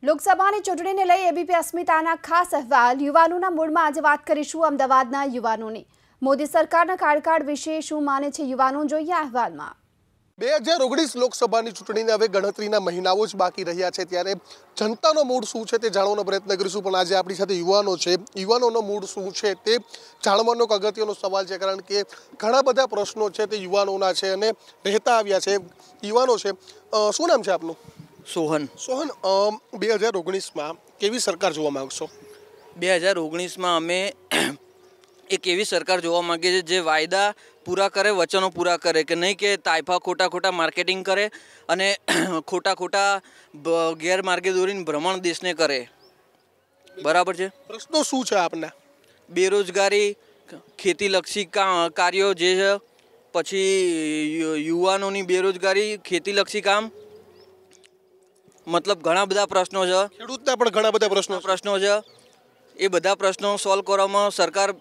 લોકસભાની ચૂંટણીને લઈ એબીપી અસ્મિતાના ખાસ અહેવાલ યુવાનોના મૂડમાં આજે વાત કરીશું અમદાવાદના યુવાનોની મોદી સરકારના કાર્યકાળ વિશે શું માને છે યુવાનો જોઈએ અહેવાલમાં 2019 લોકસભાની ચૂંટણીને હવે ગણતરીના મહિનાઓ જ બાકી રહ્યા છે ત્યારે જનતાનો મૂડ શું છે તે જાણવાનો પ્રયત્ન કરીશું પણ આજે આપણી સાથે યુવાનો છે યુવાનોનો મૂડ શું છે તે જાણવાનો એક અગત્યનો સવાલ છે કારણ કે ઘણા બધા પ્રશ્નો છે તે યુવાનોના છે અને રહેતા આવ્યા છે યુવાનો છે શું નામ છે આપનું સોહન 2019માં કેવી સરકાર જોવા માંગશો 2019માં અમે એક એવી સરકાર જોવા માંગીએ છીએ જે વાયદા પૂરા કરે વચનો પૂરા કરે કે નહીં કે તાઇફા ખોટા માર્કેટિંગ કરે અને ખોટા ગેરમાર્ગે દોરીને ભ્રમણ દેશને કરે બરાબર છે પ્રશ્નો શું છે આપના બેરોજગારી ખેતીલક્ષી કાર્યો જે છે પછી યુવાનોની બેરોજગારી ખેતીલક્ષી કામ મતલબ ઘણા બધા પ્રશ્નો છે ખેડૂતના પણ ઘણા બધા પ્રશ્નો છે એ બધા પ્રશ્નો સોલ્વ કરવામાં સરકાર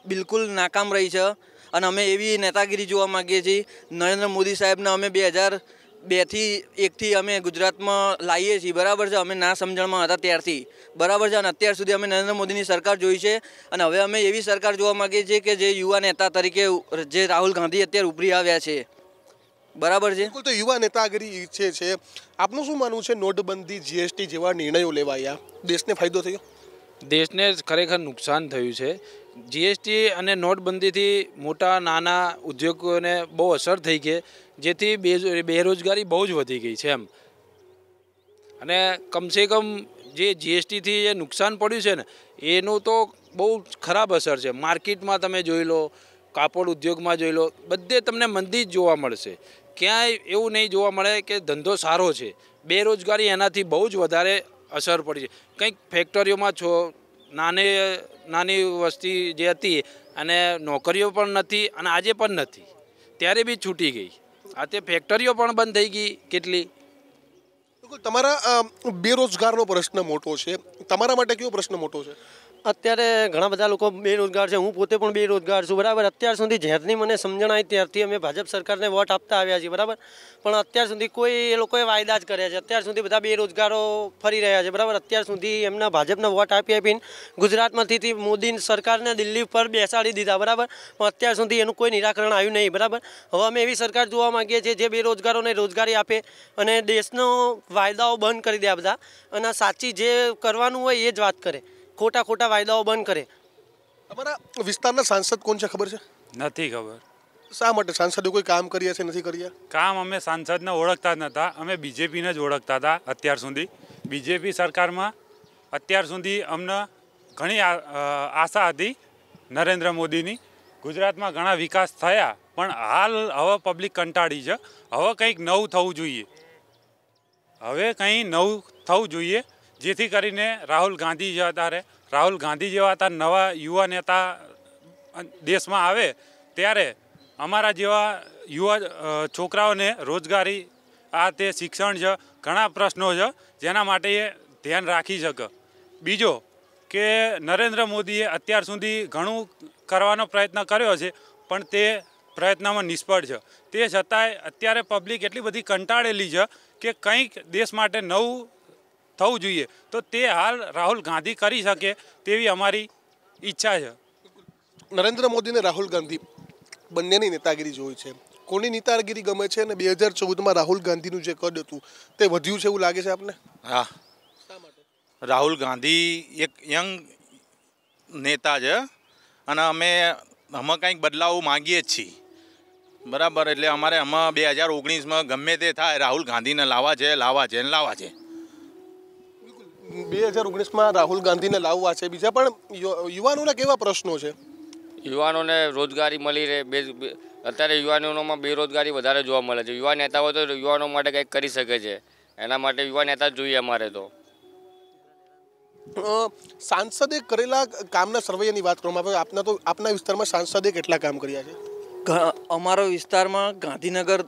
બિલકુલ નાકામ રહી છે અને અમે એવી નેતાગીરી જોવા માંગીએ છીએ નરેન્દ્ર મોદી સાહેબને અમે 2002થી અમે ગુજરાતમાં લાવીએ છીએ બરાબર છે અમે ના સમજણમાં હતા ત્યારથી બરાબર છે અને અત્યાર સુધી અમે નરેન્દ્ર મોદીની સરકાર જોઈ છે અને હવે અમે એવી સરકાર જોવા માંગીએ છીએ કે જે યુવા નેતા તરીકે જે રાહુલ ગાંધી અત્યારે ઉભરી આવ્યા છે બરાબર છે બિલકુલ તો યુવા નેતાગીરી ઈચ્છે છે આપનું શું માનવું છે નોટબંધી જીએસટી જેવા નિર્ણયો લેવાયા દેશને ફાયદો થયો દેશને ખરેખર નુકસાન થયું છે જીએસટી અને નોટબંધીથી મોટા નાના ઉદ્યોગોને બહુ અસર થઈ ગઈ જેથી બેરોજગારી બહુ જ વધી ગઈ છે એમ અને કમસે કમ જે જીએસટીથી જે નુકસાન પડ્યું છે ને એનું તો બહુ ખરાબ અસર છે માર્કેટમાં તમે જોઈ લો કાપડ ઉદ્યોગમાં જોઈ લો બધે તમને મંદી જ જોવા મળશે ક્યાંય એવું નહીં જોવા મળે કે ધંધો સારો છે બેરોજગારી એનાથી બહુ જ વધારે અસર પડી છે કંઈક ફેક્ટરીઓમાં નાની વસ્તી જે હતી અને નોકરીઓ પણ નથી અને આજે પણ નથી ત્યારે બી છૂટી ગઈ આ તે ફેક્ટરીઓ પણ બંધ થઈ ગઈ કેટલી તમારા બેરોજગારનો પ્રશ્ન મોટો છે તમારા માટે કેવો પ્રશ્ન મોટો છે અત્યારે ઘણા બધા લોકો બેરોજગાર છે હું પોતે પણ બેરોજગાર છું બરાબર અત્યાર સુધી જ્યારથી મને સમજણ આવી ત્યારથી અમે ભાજપ સરકારને વોટ આપતા આવ્યા છીએ બરાબર પણ અત્યાર સુધી કોઈ એ લોકોએ વાયદા જ કર્યા છે અત્યાર સુધી બધા બેરોજગારો ફરી રહ્યા છે બરાબર અત્યાર સુધી એમના ભાજપને વોટ આપીને ગુજરાતમાંથી મોદી સરકારને દિલ્હી પર બેસાડી દીધા બરાબર પણ અત્યાર સુધી એનું કોઈ નિરાકરણ આવ્યું નહીં બરાબર હવે અમે એવી સરકાર જોવા માંગીએ છીએ જે બેરોજગારોને રોજગારી આપે અને દેશનો વાયદાઓ બંધ કરી દે બધા અને સાચી જે કરવાનું હોય એ જ વાત કરે ખોટા વાયદાઓ બંધ કરે તમારા વિસ્તારના સાંસદ કોણ છે ખબર છે નથી ખબર શા માટે સાંસદો કોઈ કામ કર્યા છે નથી કર્યા કામ અમે સાંસદને ઓળખતા જ નહોતા અમે બીજેપીને જ ઓળખતા હતા અત્યાર સુધી બીજેપી સરકારમાં અત્યાર સુધી અમને ઘણી આશા હતી નરેન્દ્ર મોદીની ગુજરાતમાં ઘણા વિકાસ થયા પણ હાલ હવે પબ્લિક કંટાળી છે હવે કંઈક નવું થવું જોઈએ જેથી કરીને રાહુલ ગાંધી જેવા નવા યુવા નેતા દેશમાં આવે ત્યારે અમારા જેવા યુવા છોકરાઓને રોજગારી તે શિક્ષણ છે ઘણા પ્રશ્નો છે જેના માટે એ ધ્યાન રાખી શકે બીજો કે નરેન્દ્ર મોદીએ અત્યાર સુધી ઘણું કરવાનો પ્રયત્ન કર્યો છે પણ તે પ્રયત્નમાં નિષ્ફળ છે તે છતાંય અત્યારે પબ્લિક એટલી બધી કંટાળેલી છે કે કંઈક દેશ માટે નવું થવું જોઈએ તો તે હાલ રાહુલ ગાંધી કરી શકે તેવી અમારી ઈચ્છા છે નરેન્દ્ર મોદી અને રાહુલ ગાંધી બંનેની નેતાગીરી જોઈ છે કોની નેતાગીરી ગમે છે અને 2014માં રાહુલ ગાંધીનું જે કદ હતું તે વધ્યું છે એવું લાગે છે આપને હા રાહુલ ગાંધી એક યંગ નેતા છે અને અમે કંઈક બદલાવ માંગીએ જ છીએ બરાબર એટલે અમારે 2019માં ગમે તે થાય રાહુલ ગાંધીને લાવવા છે 2019માં રાહુલ ગાંધીને લાવવા છે બીજા પણ યુવાનોના કેવા પ્રશ્નો છે યુવાનોને રોજગારી મળી રહે અત્યારે યુવાનોમાં બેરોજગારી વધારે જોવા મળે છે યુવા નેતાઓ તો યુવાનો માટે કંઈક કરી શકે છે એના માટે યુવા નેતા જ જોઈએ અમારે તો સાંસદે કરેલા કામના સર્વેની વાત કરવામાં આવે આપના વિસ્તારમાં સાંસદે કેટલા કામ કર્યા છે અમારો વિસ્તારમાં ગાંધીનગર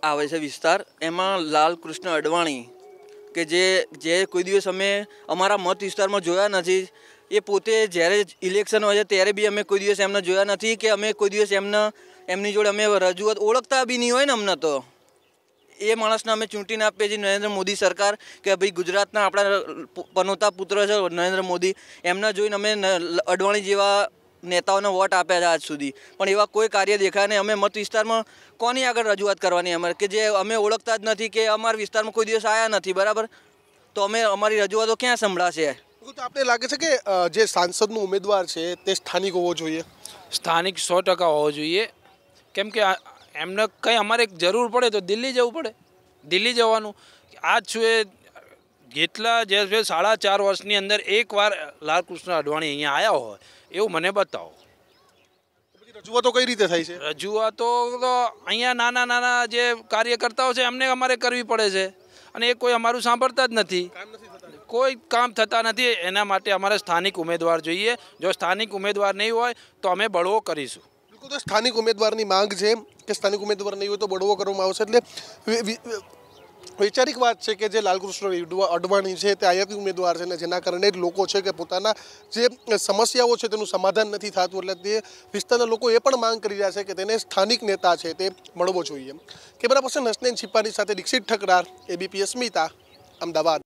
આવે છે વિસ્તાર એમાં લાલકૃષ્ણ અડવાણી કે જે કોઈ દિવસ અમે અમારા મત વિસ્તારમાં જોયા નથી એ પોતે જ્યારે ઇલેક્શન હોય છે ત્યારે બી અમે કોઈ દિવસ એમને જોયા નથી કે અમે કોઈ દિવસ એમની જોડે અમે રજૂઆત ઓળખતા બી નહીં હોય ને અમને તો એ માણસને અમે ચૂંટીને આપીએ છીએ નરેન્દ્ર મોદી સરકાર કે ભાઈ ગુજરાતના આપણા પનોતા પુત્ર છે નરેન્દ્ર મોદી, એમના જોઈને અમે અડવાણી જેવા નેતાઓને વોટ આપ્યા છે આજ સુધી, પણ એવા કોઈ કાર્ય દેખાય નહીં. અમે મત વિસ્તારમાં કોની આગળ રજૂઆત કરવાની અમારે કે જે અમે ઓળખતા જ નથી કે અમારા વિસ્તારમાં કોઈ દિવસ આવ્યા નથી, બરાબર? તો અમે અમારી રજૂઆતો ક્યાં સંભળાશે? આપને લાગે છે કે જે સાંસદનો ઉમેદવાર છે તે સ્થાનિક હોવો જોઈએ? સ્થાનિક 100% હોવો જોઈએ, કેમ કે એમને કંઈ અમારે જરૂર પડે તો દિલ્હી જવું પડે, દિલ્હી જવાનું. આજ છું એ જેટલા જે 4.5 વર્ષની અંદર એકવાર લાલકૃષ્ણ અડવાણી અહીંયા આવ્યા હોય એવું મને બતાવો. રજૂઆતો કઈ રીતે થાય છે? રજૂઆતો તો અહીંયા નાના નાના જે કાર્યકર્તાઓ છે એમને અમારે કરવી પડે છે, અને એ કોઈ અમારું સાંભળતા જ નથી, કોઈ કામ થતા નથી. એના માટે અમારે સ્થાનિક ઉમેદવાર જોઈએ. જો સ્થાનિક ઉમેદવાર નહીં હોય તો અમે બળવો કરીશું. બિલકુલ, તો સ્થાનિક ઉમેદવારની માંગ છે કે સ્થાનિક ઉમેદવાર નહીં હોય તો બળવો કરવામાં આવશે. એટલે વૈચારિક વાત છે કે જે લાલકૃષ્ણ અડવાણી છે તે આયાતી ઉમેદવાર છે ને જેના કારણે લોકો છે કે પોતાના જે સમસ્યાઓ છે તેનું સમાધાન નથી થતું, એટલે તે વિસ્તારના લોકો એ પણ માંગ કરી રહ્યા છે કે તેને સ્થાનિક નેતા છે તે મળવો જોઈએ. કેમેરા પર્સન હસનૈન છીપાની સાથે દીક્ષિત ઠકરાર, ABP અસ્મિતા, અમદાવાદ.